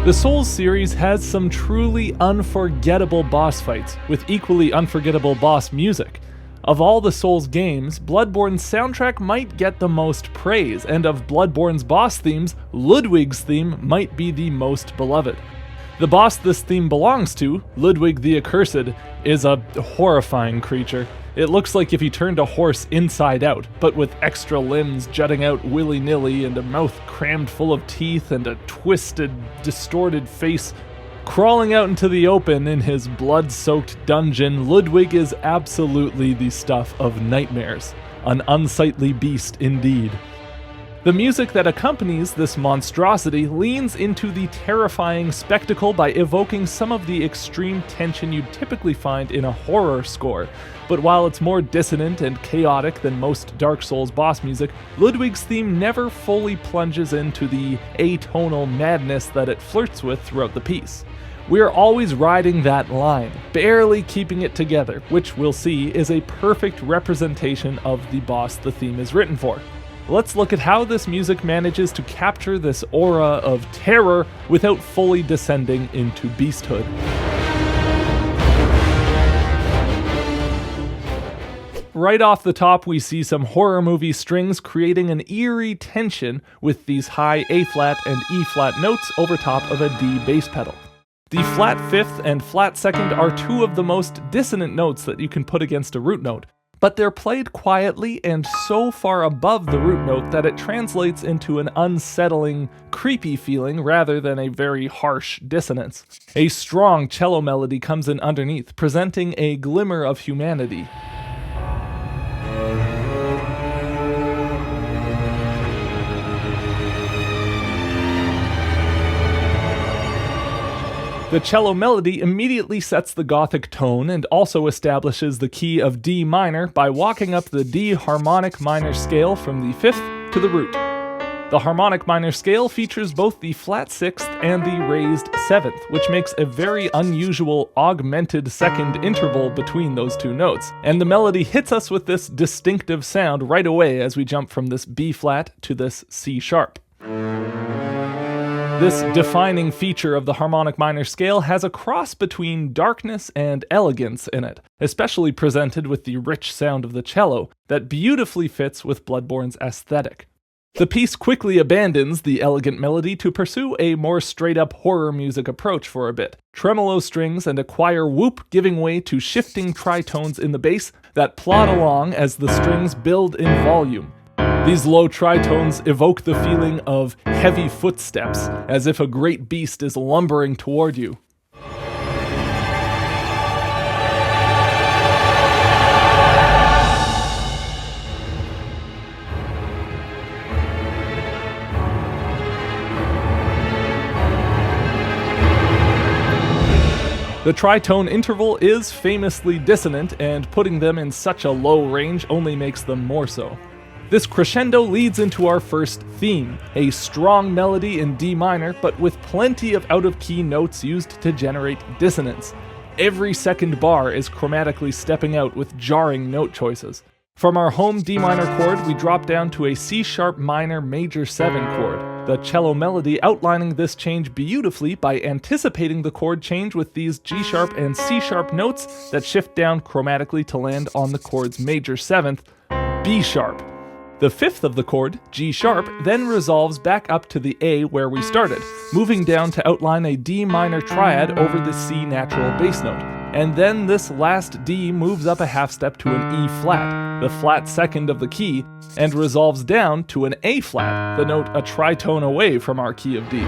The Souls series has some truly unforgettable boss fights, with equally unforgettable boss music. Of all the Souls games, Bloodborne's soundtrack might get the most praise, and of Bloodborne's boss themes, Ludwig's theme might be the most beloved. The boss this theme belongs to, Ludwig the Accursed, is a horrifying creature. It looks like if you turned a horse inside out, but with extra limbs jutting out willy-nilly and a mouth crammed full of teeth and a twisted, distorted face. Crawling out into the open in his blood-soaked dungeon, Ludwig is absolutely the stuff of nightmares. An unsightly beast indeed. The music that accompanies this monstrosity leans into the terrifying spectacle by evoking some of the extreme tension you'd typically find in a horror score. But while it's more dissonant and chaotic than most Dark Souls boss music, Ludwig's theme never fully plunges into the atonal madness that it flirts with throughout the piece. We're always riding that line, barely keeping it together, which we'll see is a perfect representation of the boss the theme is written for. Let's look at how this music manages to capture this aura of terror without fully descending into beasthood. Right off the top, we see some horror movie strings creating an eerie tension with these high A-flat and E-flat notes over top of a D bass pedal. The flat fifth and flat second are two of the most dissonant notes that you can put against a root note, but they're played quietly and so far above the root note that it translates into an unsettling, creepy feeling rather than a very harsh dissonance. A strong cello melody comes in underneath, presenting a glimmer of humanity. The cello melody immediately sets the Gothic tone and also establishes the key of D minor by walking up the D harmonic minor scale from the 5th to the root. The harmonic minor scale features both the flat 6th and the raised 7th, which makes a very unusual augmented second interval between those two notes, and the melody hits us with this distinctive sound right away as we jump from this B flat to this C sharp. This defining feature of the harmonic minor scale has a cross between darkness and elegance in it, especially presented with the rich sound of the cello that beautifully fits with Bloodborne's aesthetic. The piece quickly abandons the elegant melody to pursue a more straight-up horror music approach for a bit, tremolo strings and a choir whoop giving way to shifting tritones in the bass that plod along as the strings build in volume. These low tritones evoke the feeling of heavy footsteps, as if a great beast is lumbering toward you. The tritone interval is famously dissonant, and putting them in such a low range only makes them more so. This crescendo leads into our first theme, a strong melody in D minor, but with plenty of out-of-key notes used to generate dissonance. Every second bar is chromatically stepping out with jarring note choices. From our home D minor chord, we drop down to a C sharp minor major 7 chord, the cello melody outlining this change beautifully by anticipating the chord change with these G sharp and C sharp notes that shift down chromatically to land on the chord's major 7th, B sharp. The 5th of the chord, G sharp, then resolves back up to the A where we started, moving down to outline a D minor triad over the C natural bass note. And then this last D moves up a half step to an E flat, the flat second of the key, and resolves down to an A flat, the note a tritone away from our key of D.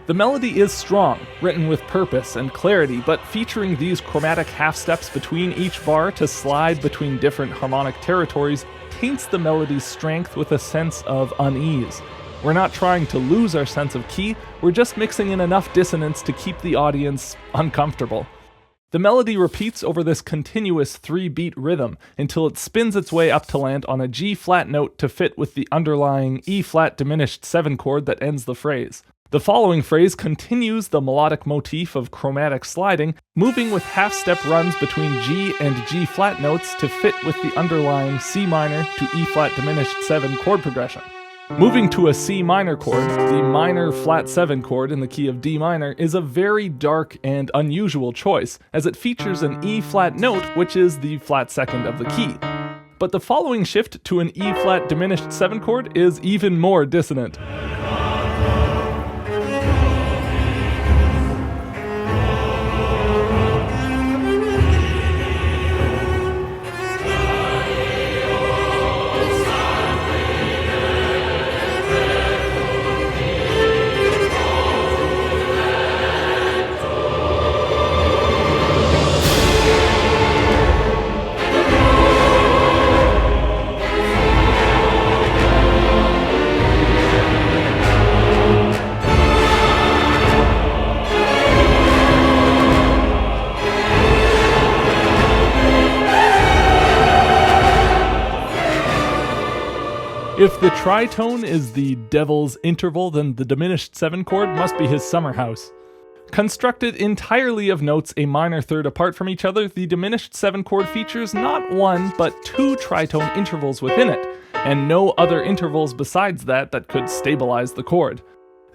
The melody is strong, written with purpose and clarity, but featuring these chromatic half steps between each bar to slide between different harmonic territories taints the melody's strength with a sense of unease. We're not trying to lose our sense of key, we're just mixing in enough dissonance to keep the audience uncomfortable. The melody repeats over this continuous 3-beat rhythm until it spins its way up to land on a G-flat note to fit with the underlying E-flat diminished 7 chord that ends the phrase. The following phrase continues the melodic motif of chromatic sliding, moving with half-step runs between G and G-flat notes to fit with the underlying C minor to E-flat diminished 7 chord progression. Moving to a C minor chord, the minor flat 7 chord in the key of D minor is a very dark and unusual choice, as it features an E-flat note, which is the flat second of the key. But the following shift to an E-flat diminished 7 chord is even more dissonant. If the tritone is the devil's interval, then the diminished 7 chord must be his summer house. Constructed entirely of notes a minor third apart from each other, the diminished 7 chord features not 1 but 2 tritone intervals within it, and no other intervals besides that could stabilize the chord.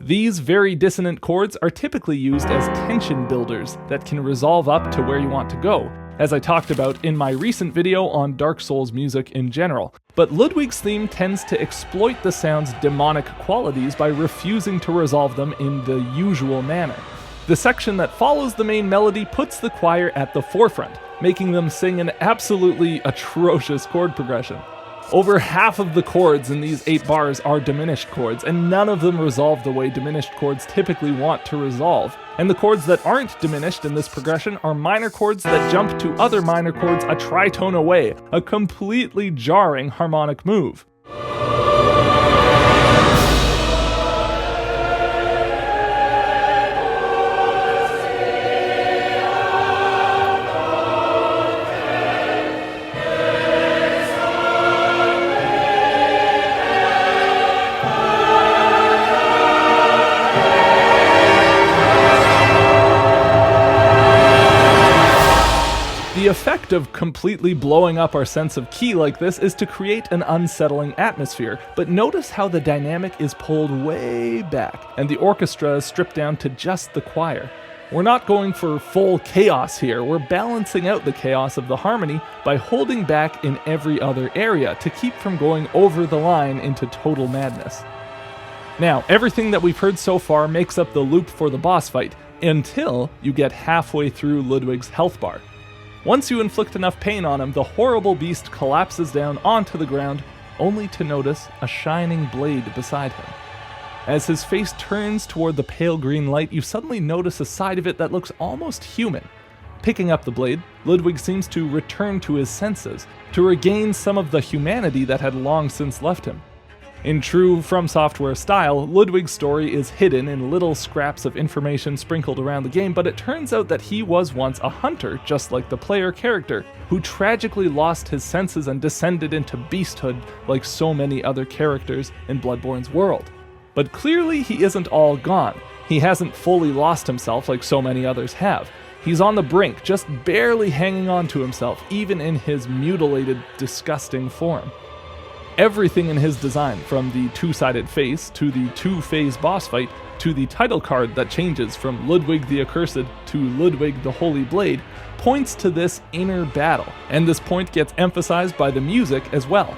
These very dissonant chords are typically used as tension builders that can resolve up to where you want to go, as I talked about in my recent video on Dark Souls music in general. But Ludwig's theme tends to exploit the sound's demonic qualities by refusing to resolve them in the usual manner. The section that follows the main melody puts the choir at the forefront, making them sing an absolutely atrocious chord progression. Over half of the chords in these 8 bars are diminished chords, and none of them resolve the way diminished chords typically want to resolve. And the chords that aren't diminished in this progression are minor chords that jump to other minor chords a tritone away, a completely jarring harmonic move. The effect of completely blowing up our sense of key like this is to create an unsettling atmosphere, but notice how the dynamic is pulled way back, and the orchestra is stripped down to just the choir. We're not going for full chaos here, we're balancing out the chaos of the harmony by holding back in every other area to keep from going over the line into total madness. Now, everything that we've heard so far makes up the loop for the boss fight, until you get halfway through Ludwig's health bar. Once you inflict enough pain on him, the horrible beast collapses down onto the ground, only to notice a shining blade beside him. As his face turns toward the pale green light, you suddenly notice a side of it that looks almost human. Picking up the blade, Ludwig seems to return to his senses, to regain some of the humanity that had long since left him. In true From Software style, Ludwig's story is hidden in little scraps of information sprinkled around the game, but it turns out that he was once a hunter, just like the player character, who tragically lost his senses and descended into beasthood like so many other characters in Bloodborne's world. But clearly he isn't all gone. He hasn't fully lost himself like so many others have. He's on the brink, just barely hanging on to himself, even in his mutilated, disgusting form. Everything in his design, from the 2-sided face to the 2-phase boss fight to the title card that changes from Ludwig the Accursed to Ludwig the Holy Blade, points to this inner battle, and this point gets emphasized by the music as well.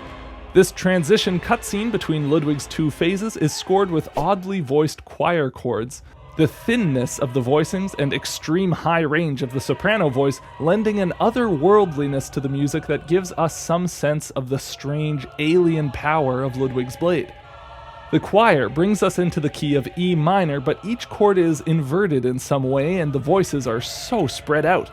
This transition cutscene between Ludwig's 2 phases is scored with oddly voiced choir chords, the thinness of the voicings and extreme high range of the soprano voice lending an otherworldliness to the music that gives us some sense of the strange alien power of Ludwig's blade. The choir brings us into the key of E minor, but each chord is inverted in some way and the voices are so spread out.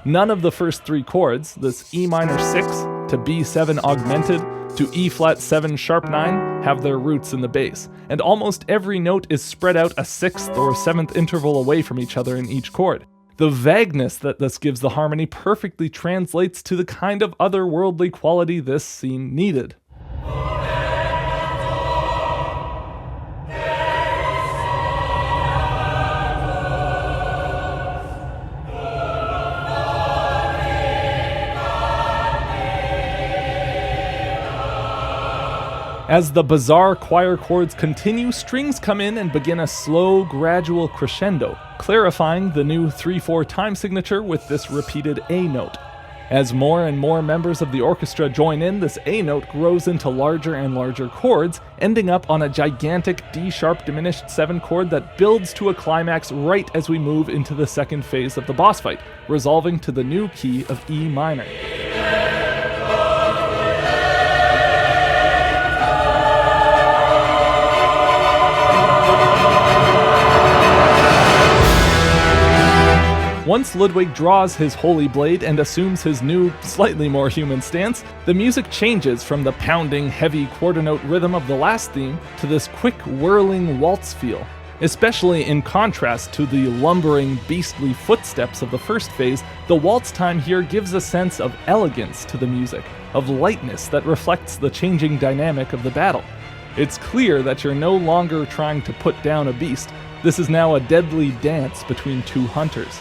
None of the first 3 chords, this E minor 6 to B7 augmented to E flat 7 sharp 9, have their roots in the bass, and almost every note is spread out a 6th or 7th interval away from each other in each chord. The vagueness that this gives the harmony perfectly translates to the kind of otherworldly quality this scene needed. As the bizarre choir chords continue, strings come in and begin a slow, gradual crescendo, clarifying the new 3/4 time signature with this repeated A note. As more and more members of the orchestra join in, this A note grows into larger and larger chords, ending up on a gigantic D-sharp diminished 7 chord that builds to a climax right as we move into the second phase of the boss fight, resolving to the new key of E minor. Once Ludwig draws his holy blade and assumes his new, slightly more human stance, the music changes from the pounding, heavy quarter note rhythm of the last theme to this quick, whirling waltz feel. Especially in contrast to the lumbering, beastly footsteps of the first phase, the waltz time here gives a sense of elegance to the music, of lightness that reflects the changing dynamic of the battle. It's clear that you're no longer trying to put down a beast. This is now a deadly dance between two hunters.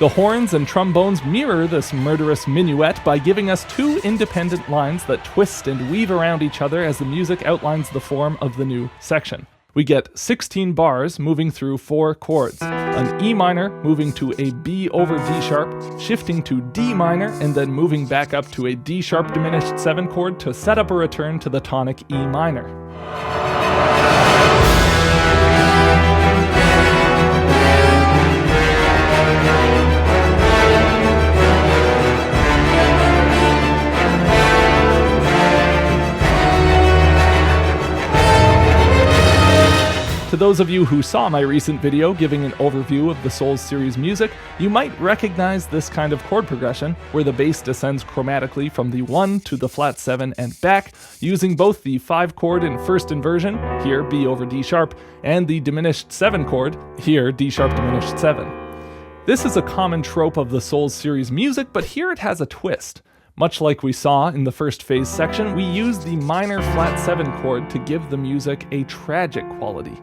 The horns and trombones mirror this murderous minuet by giving us two independent lines that twist and weave around each other as the music outlines the form of the new section. We get 16 bars moving through 4 chords, an E minor moving to a B over D sharp, shifting to D minor, and then moving back up to a D sharp diminished 7 chord to set up a return to the tonic E minor. To those of you who saw my recent video giving an overview of the Souls series music, you might recognize this kind of chord progression, where the bass descends chromatically from the 1 to the flat 7 and back, using both the 5 chord in first inversion, here B over D sharp, and the diminished 7 chord, here D sharp diminished 7. This is a common trope of the Souls series music, but here it has a twist. Much like we saw in the first phase section, we use the minor flat 7 chord to give the music a tragic quality.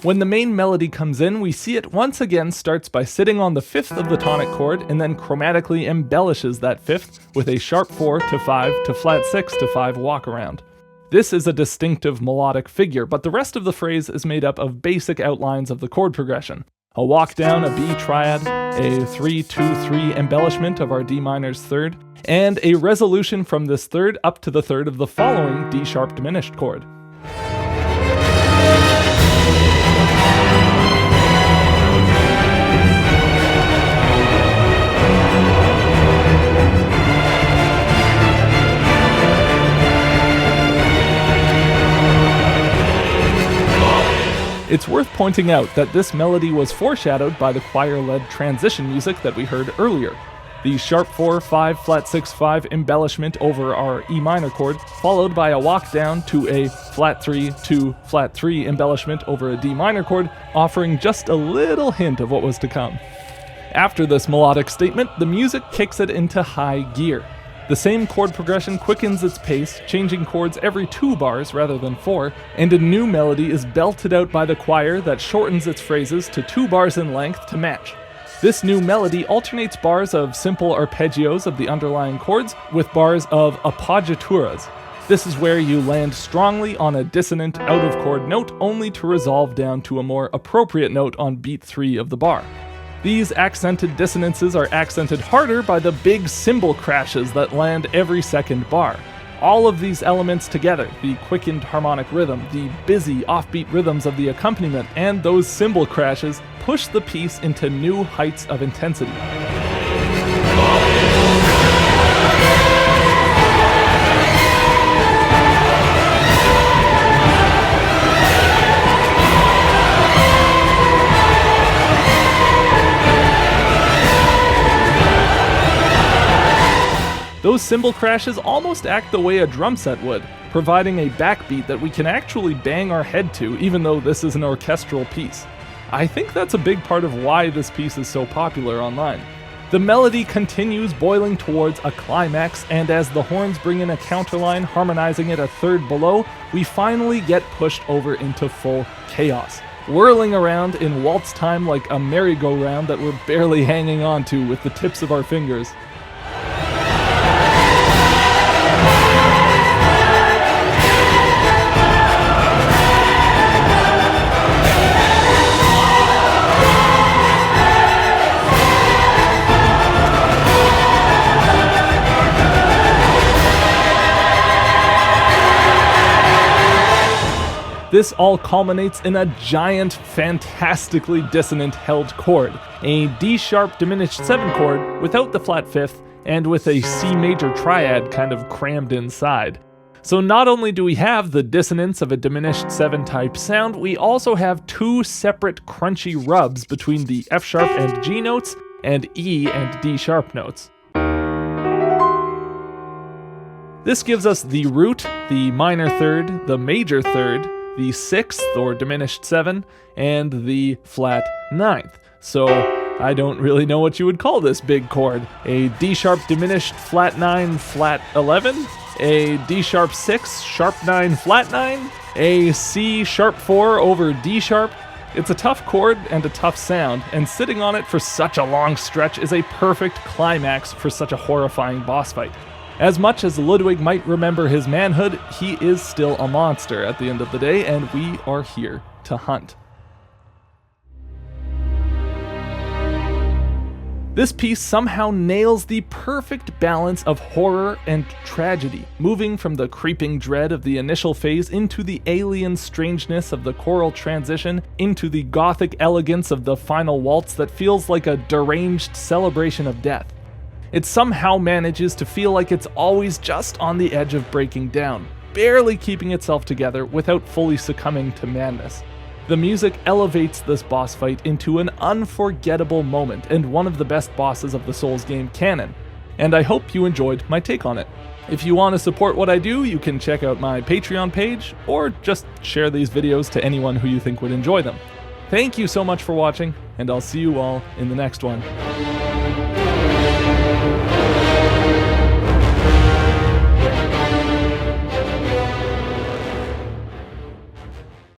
When the main melody comes in, we see it once again starts by sitting on the 5th of the tonic chord and then chromatically embellishes that 5th with a sharp 4 to 5 to flat 6 to 5 walk around. This is a distinctive melodic figure, but the rest of the phrase is made up of basic outlines of the chord progression. A walk down, a B triad, a 3-2-3 embellishment of our D minor's 3rd, and a resolution from this 3rd up to the 3rd of the following D sharp diminished chord. It's worth pointing out that this melody was foreshadowed by the choir-led transition music that we heard earlier. The sharp 4, 5, flat 6, 5 embellishment over our E minor chord, followed by a walk down to a flat 3, 2, flat 3 embellishment over a D minor chord, offering just a little hint of what was to come. After this melodic statement, the music kicks it into high gear. The same chord progression quickens its pace, changing chords every 2 bars rather than 4, and a new melody is belted out by the choir that shortens its phrases to 2 bars in length to match. This new melody alternates bars of simple arpeggios of the underlying chords with bars of appoggiaturas. This is where you land strongly on a dissonant out-of-chord note only to resolve down to a more appropriate note on beat 3 of the bar. These accented dissonances are accented harder by the big cymbal crashes that land every second bar. All of these elements together, the quickened harmonic rhythm, the busy offbeat rhythms of the accompaniment, and those cymbal crashes, push the piece into new heights of intensity. Those cymbal crashes almost act the way a drum set would, providing a backbeat that we can actually bang our head to, even though this is an orchestral piece. I think that's a big part of why this piece is so popular online. The melody continues boiling towards a climax, and as the horns bring in a counterline harmonizing it a third below, we finally get pushed over into full chaos, whirling around in waltz time like a merry-go-round that we're barely hanging on to with the tips of our fingers. This all culminates in a giant, fantastically dissonant held chord, a D-sharp diminished 7 chord without the flat 5th, and with a C major triad kind of crammed inside. So not only do we have the dissonance of a diminished 7 type sound, we also have 2 separate crunchy rubs between the F sharp and G notes, and E and D sharp notes. This gives us the root, the minor third, the major third, the 6th or diminished 7, and the flat 9th. So I don't really know what you would call this big chord. A D sharp diminished flat 9 flat 11, a D sharp 6 sharp 9 flat 9, a C sharp 4 over D sharp. It's a tough chord and a tough sound, and sitting on it for such a long stretch is a perfect climax for such a horrifying boss fight. As much as Ludwig might remember his manhood, he is still a monster at the end of the day, and we are here to hunt. This piece somehow nails the perfect balance of horror and tragedy, moving from the creeping dread of the initial phase into the alien strangeness of the choral transition, into the gothic elegance of the final waltz that feels like a deranged celebration of death. It somehow manages to feel like it's always just on the edge of breaking down, barely keeping itself together without fully succumbing to madness. The music elevates this boss fight into an unforgettable moment and one of the best bosses of the Souls game canon, and I hope you enjoyed my take on it. If you want to support what I do, you can check out my Patreon page, or just share these videos to anyone who you think would enjoy them. Thank you so much for watching, and I'll see you all in the next one.